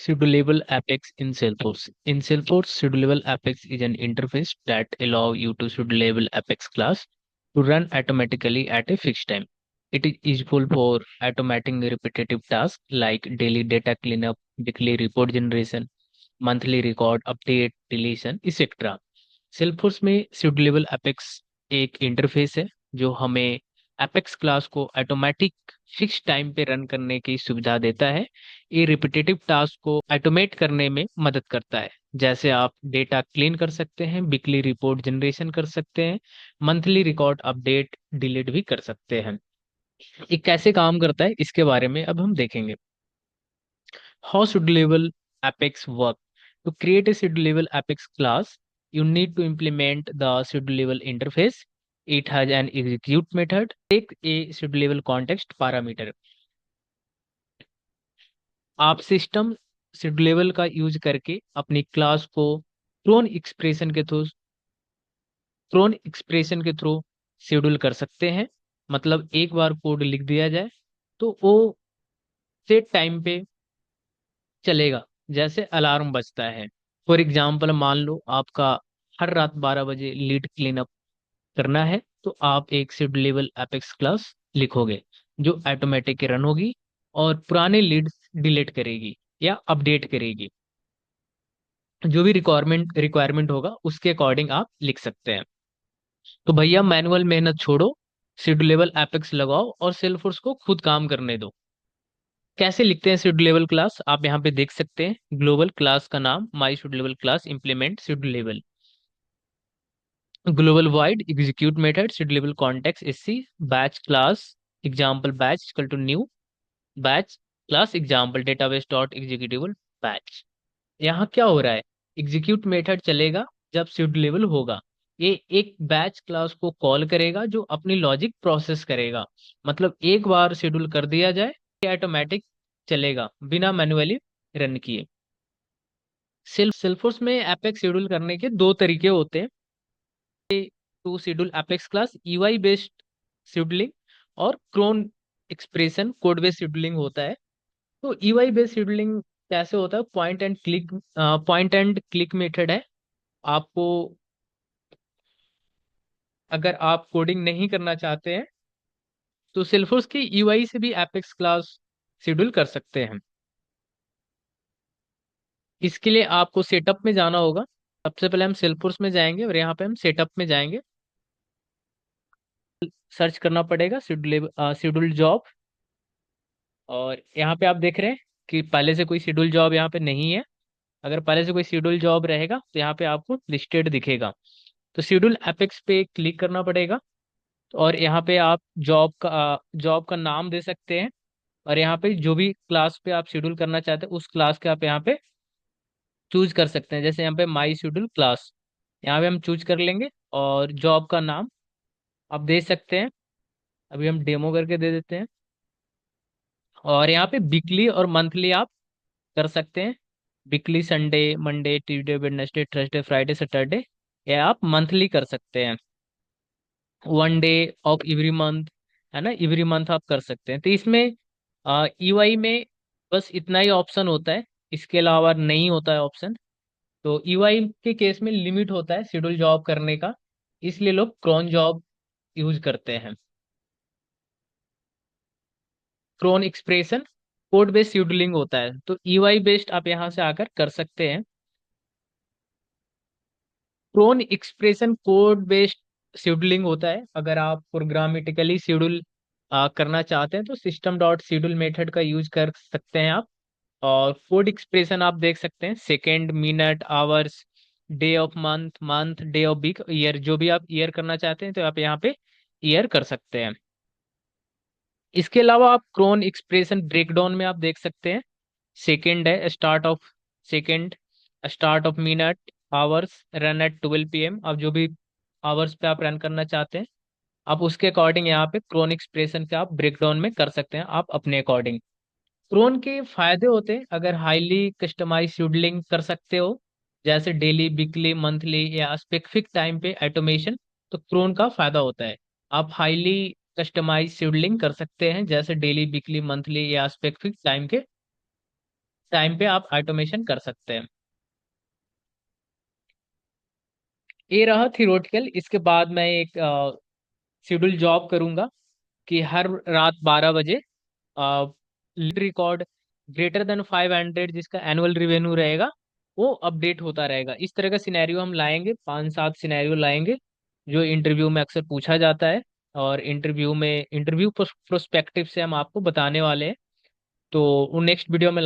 Schedulable Apex in Salesforce. In Salesforce, Schedulable Apex is an interface that allow you to schedulable Apex class to run automatically at a fixed time. It is useful for automating repetitive tasks like daily data cleanup, weekly report generation, monthly record update, deletion, etc. Salesforce में Schedulable Apex एक interface है जो हमें Apex class को automatic fix time पे run करने की सुविधा देता है। ये रिपीटेटिव टास्क को ऑटोमेट करने में मदद करता है। जैसे आप डेटा क्लीन कर सकते हैं, वीकली रिपोर्ट जनरेशन कर सकते हैं, मंथली रिकॉर्ड अपडेट डिलीट भी कर सकते हैं। ये कैसे काम करता है इसके बारे में अब हम देखेंगे। How schedulable Apex work? To create a schedulable Apex class, you need to implement the schedulable interface. It has an execute method. Take a schedulable context parameter. आप सिस्टम शेड्यूलेबल का यूज करके अपनी क्लास को crown expression के through crown expression के through schedule कर सकते हैं। मतलब एक बार कोड लिख दिया जाए तो वो सेट टाइम पे चलेगा, जैसे अलार्म बजता है। फॉर एग्जाम्पल मान लो आपका हर रात 12 बजे लीड क्लीन अप करना है, तो आप एक शेड्यूलेबल एपेक्स क्लास लिखोगे जो ऑटोमेटिक रन होगी और पुराने लीड्स डिलीट करेगी या अपडेट करेगी। जो भी रिक्वायरमेंट होगा उसके अकॉर्डिंग आप लिख सकते हैं। तो भैया मैनुअल मेहनत छोड़ो, शेड्यूलेबल एपेक्स लगाओ और सेल्फोर्स को खुद काम करने दो। कैसे लिखते हैं शेड्यूलेबल क्लास, आप यहाँ पे देख सकते हैं। ग्लोबल क्लास का नाम my schedulable class implement schedulable. Global void execute method schedulable context SC batch class example batch equal to new batch class example database dot executable batch. यहाँ क्या हो रहा है, एग्जीक्यूट मेथड चलेगा जब शेड्यूलेबल होगा। ये एक बैच क्लास को कॉल करेगा जो अपनी लॉजिक प्रोसेस करेगा। मतलब एक बार शेड्यूल कर दिया जाए ऑटोमेटिक चलेगा बिना मैन्युअली रन किए। सेल्फोर्स में एपेक्स शेड्यूल करने के दो तरीके होते हैं। To schedule Apex class EY based scheduling और cron expression code based scheduling होता है। तो ईवाई बेस्ड शेड्यूलिंग कैसे होता है, पॉइंट एंड क्लिक मेथड है। आपको अगर आप कोडिंग नहीं करना चाहते हैं तो सेल्फोर्स की ईवाई से भी एपेक्स क्लास शेड्यूल कर सकते हैं। इसके लिए आपको सेटअप में जाना होगा। सबसे पहले हम सेल्फोर्स में जाएंगे और यहाँ पे हम सेटअप में जाएंगे। सर्च करना पड़ेगा शेड्यूल जॉब। और यहाँ पे आप देख रहे हैं कि पहले से कोई शेड्यूल जॉब यहाँ पे नहीं है। अगर पहले से कोई शेड्यूल जॉब रहेगा तो यहाँ पे आपको लिस्टेड दिखेगा। तो शेड्यूल एपेक्स पे क्लिक करना पड़ेगा और यहाँ पे आप जॉब का नाम दे सकते हैं। और यहाँ पे जो भी क्लास पे आप शेड्यूल करना चाहते हैं उस क्लास के आप यहाँ पे चूज कर सकते हैं। जैसे यहाँ पे माई शेड्यूल क्लास, यहाँ पे हम चूज कर लेंगे और जॉब का नाम आप दे सकते हैं। अभी हम डेमो करके दे देते हैं। और यहाँ पे वीकली और मंथली आप कर सकते हैं। Weekly Sunday, Monday, Tuesday, Wednesday, Thursday, Friday, Saturday. या आप मंथली कर सकते हैं, one day of every month, है ना, एवरी मंथ आप कर सकते हैं। तो इसमें ईवाई में बस इतना ही ऑप्शन होता है, इसके अलावा नहीं होता है ऑप्शन। तो ईवाई के केस में लिमिट होता है शेड्यूल जॉब करने का, इसलिए लोग क्रॉन जॉब यूज करते हैं। Cron expression code based scheduling होता है, तो ईवाई बेस्ड आप यहाँ से आकर कर सकते हैं। Cron expression code based scheduling होता है। अगर आप प्रोग्रामेटिकली शेड्यूल करना चाहते हैं तो सिस्टम डॉट शेड्यूल मेथड का यूज कर सकते हैं आप। और कोड एक्सप्रेशन आप देख सकते हैं, second, minute, hours, day of month, month, day of week, year. जो भी आप ईयर करना चाहते हैं तो आप यहाँ पे ईयर कर सकते हैं। इसके अलावा आप क्रोन एक्सप्रेशन ब्रेकडाउन में आप देख सकते हैं। सेकेंड है start of second, start of minute, hours, run at 12 PM। अब जो भी आवर्स पे आप रन करना चाहते हैं आप उसके अकॉर्डिंग यहाँ पे क्रोन एक्सप्रेशन के आप ब्रेकडाउन में कर सकते हैं आप अपने अकॉर्डिंग। क्रोन के फायदे होते हैं, अगर हाईली कस्टमाइज शेड्यूलिंग कर सकते हो जैसे डेली, वीकली, मंथली या स्पेसिफिक टाइम पे ऑटोमेशन, तो क्रोन का फायदा होता है। आप हाईली कस्टमाइज शेड्यूलिंग कर सकते हैं जैसे डेली, वीकली, मंथली या स्पेसिफिक टाइम के टाइम पे आप ऑटोमेशन कर सकते हैं। ये रहा थियोरेटिकल। इसके बाद मैं एक शेड्यूल जॉब करूंगा कि हर रात 12 बजे रिकॉर्ड ग्रेटर देन 500 जिसका एनुअल रिवेन्यू रहेगा वो अपडेट होता रहेगा। इस तरह का सिनेरियो हम लाएंगे, 5-7 सिनेरियो लाएंगे जो इंटरव्यू में अक्सर पूछा जाता है। और इंटरव्यू में इंटरव्यू प्रोस्पेक्टिव से हम आपको बताने वाले हैं। तो नेक्स्ट वीडियो में